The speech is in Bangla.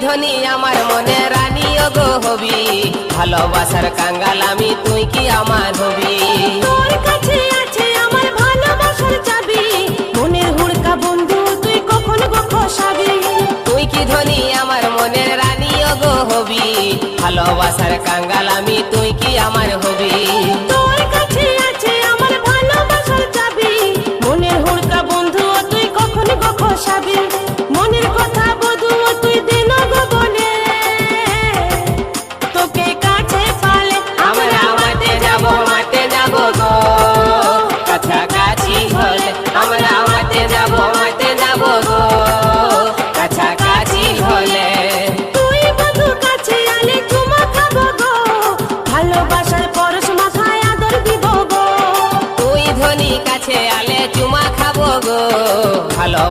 ধনী আমার মনে রানী গো হবি, ভালোবাসার কাঙ্গাল আমি তুই কি আমার হবি। তোর কাছে আছে আমার ভালোবাসার চাবি, মনের হুড়কা বন্ধু তুই কখন গো খসাবি। তুই কি ধনী আমার মনের রানী গো হবি, ভালোবাসার কাঙ্গাল আমি তুই কি আমার হবি।